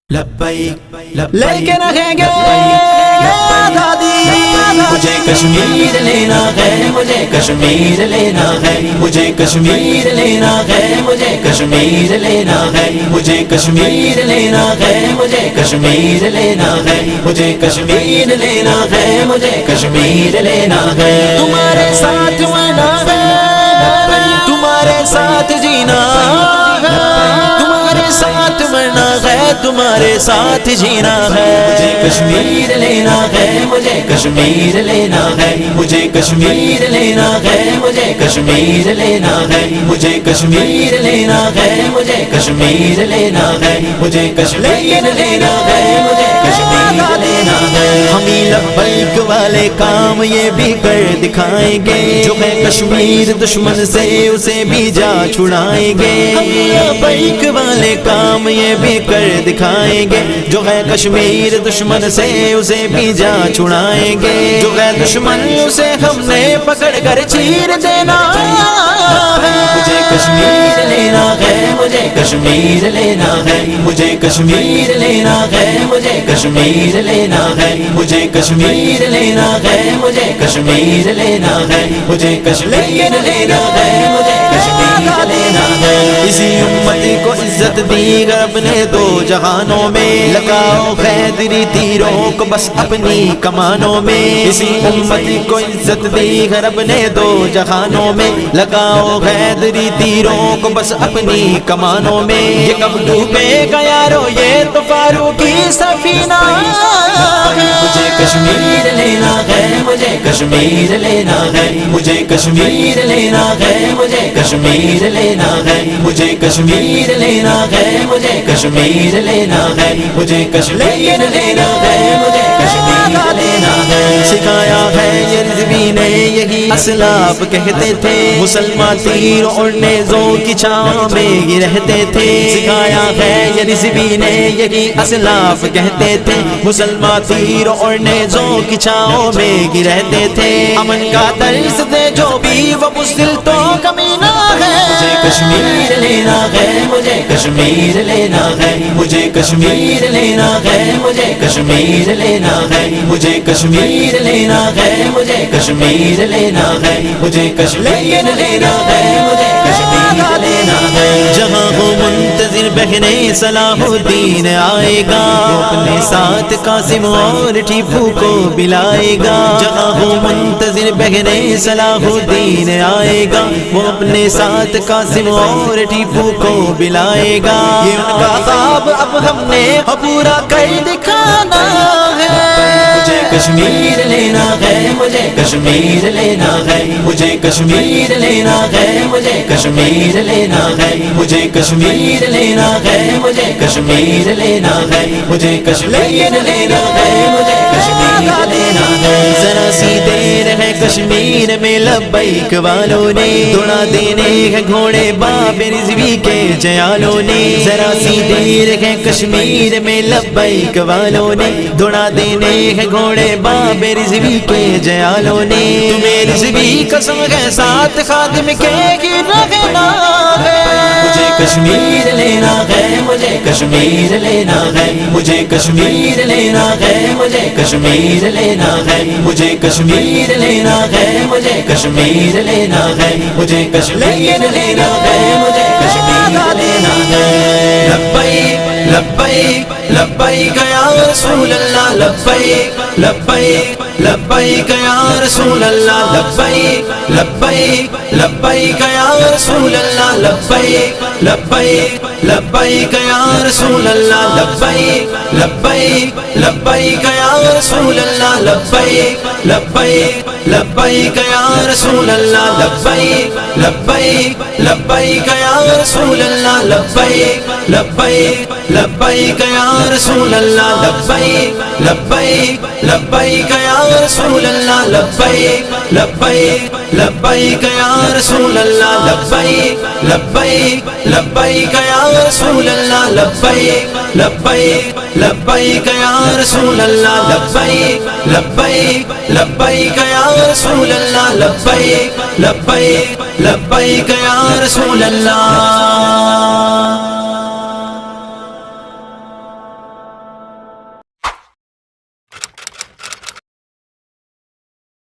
لیکن رہیں گے آزادی مجھے کشمیر لینا ہے، مجھے کشمیر لینا ہے، مجھے کشمیر لینا ہے، مجھے کشمیر لینا ہے، مجھے کشمیر لینا ہے، مجھے کشمیر لینا ہے، مجھے کشمیر لینا ہے، مجھے کشمیر لینا ہے۔ تمہارے ساتھ مرنا ہے، تمہارے ساتھ جینا ہے، تمہارے ساتھ مرنا ہے، تمہارے ساتھ جینا ہے۔ مجھے کشمیر لینا ہے، مجھے کشمیر لینا ہے، مجھے کشمیر لینا ہے، مجھے کشمیر لینا ہے، مجھے کشمیر لینا ہے، مجھے کشمیر لینا ہے، مجھے کشمیر لینا ہے، مجھے کشمیر لینا ہے۔ ہم ہی لبیک والے کام یہ بھی کر دکھائیں گے، جو ہے کشمیر دشمن سے اسے بھی جا چھڑائیں گے۔ ہم ہی لبیک والے کام یہ بھی کر دکھائیں گے، جو ہے کشمیر دشمن سے اسے بھی جا چھڑائیں گے۔ جو ہے دشمن اسے ہم نے پکڑ کر چیر دینا ہے۔ مجھے کشمیر لینا ہے، مجھے کشمیر لینا ہے، مجھے کشمیر لینا ہے، مجھے کشمیر لینا ہے، مجھے کشمیر لینا ہے، مجھے کشمیر لینا ہے، مجھے کشمیر لینا ہے، مجھے کشمیر لینا ہے۔ اسی امت کو عزت دی رب نے دو جہانوں میں، لگاؤ حیدری تیروں کو بس اپنی کمانوں میں۔ اسی امت کو عزت دی رب نے دو جہانوں میں، لگاؤ حیدری تیروں کو بس اپنی کمانوں میں۔ یہ کب ڈوبے گا یارو یہ تو فاروقی سفینہ ہے۔ مجھے کشمیر لینا ہے، مجھے کشمیر لینا ہے، مجھے کشمیر لینا ہے، مجھے کشمیر لینا ہے، مجھے کشمیر لینا ہے، مجھے کشمیر لینا ہے، مجھے کشمیر لینا ہے، مجھے کشمیر لینا ہے۔ سکھایا ہے یہ رضوی نے یہی اسلاف کہتے تھے، مسلمان تیر اور نیزوں کی چھاؤں میں ہی رہتے تھے۔ سکھایا ہے یہ رضوی نے یہی اسلاف کہتے تھے، مسلمان تیر اور نیزوں کی چھاؤں میں ہی رہتے تھے۔ امن کا درس دے جو بھی وہ بزدل تو کمینہ ہے۔ مجھے کشمیر لینا ہے، مجھے کشمیر لینا ہے، مجھے کشمیر لینا ہے، مجھے کشمیر لینا ہے، مجھے کشمیر لینا ہے، مجھے کشمیر لینا ہے، مجھے کشمیر لینا ہے، مجھے کشمیر لینا ہے۔ جہاں ہو منتظر بہنے صلاح الدین آئے گا، وہ اپنے ساتھ قاسم اور ٹیپو کو بلائے گا۔ جہاں ہو منتظر بہنے صلاح الدین آئے گا، وہ اپنے ساتھ قاسم اور ٹیپو کو بلائے گا۔ یہ ان کا خواب اب ہم نے پورا کر دکھانا ہے۔ مجھے کشمیر لینا ہے، مجھے کشمیر لینا ہے، مجھے کشمیر لینا ہے، مجھے کشمیر لینا ہے، مجھے کشمیر لینا ہے، مجھے کشمیر لینا ہے، مجھے کشمیر لینا ہے، مجھے کشمیر لینا ہے۔ ذرا سی دیر ہے کشمیر میں لبیک والوں نے، دوڑا دینے ہیں گھوڑے باب رضوی کے جیالوں نے۔ ذرا سی دیر ہے کشمیر میں لبیک والوں نے، دوڑا دینے ہیں گھوڑے باب رضوی کے جیالوں نے۔ تمہیں رضوی قسم ہے ساتھ خادم کے ہی رہنا ہے۔ مجھے کشمیر لینا ہے، مجھے کشمیر لینا ہے، مجھے کشمیر لینا ہے، مجھے کشمیر لینا ہے، مجھے کشمیر لینا ہے، مجھے کشمیر لینا ہے، مجھے کشمیر لینا ہے، مجھے کشمیر لینا ہے۔ لبیک لبیک لبیک یا رسول اللہ، لبیک لبیک لبیک یا رسول اللہ، لبیک لبیک لبیک یا رسول اللہ، لبیک لبیک لبیک یا رسول اللہ، لبیک لبیک لبیک یا رسول اللہ، لبیک لبیک لبیک یا رسول اللہ، لبیک لبیک لبیک یا رسول اللہ، لبیک لبیک لبیک یا رسول اللہ، لبیک لبیک لبیک یا رسول اللہ، لبیک لبیک لبیک یا رسول اللہ، لبیک لبیک لبیک یا رسول اللہ، لبیک لبیک لبیک یا رسول اللہ، لبیک لبیک لبیک یا رسول اللہ، لبیک لبیک لبیک یا رسول اللہ۔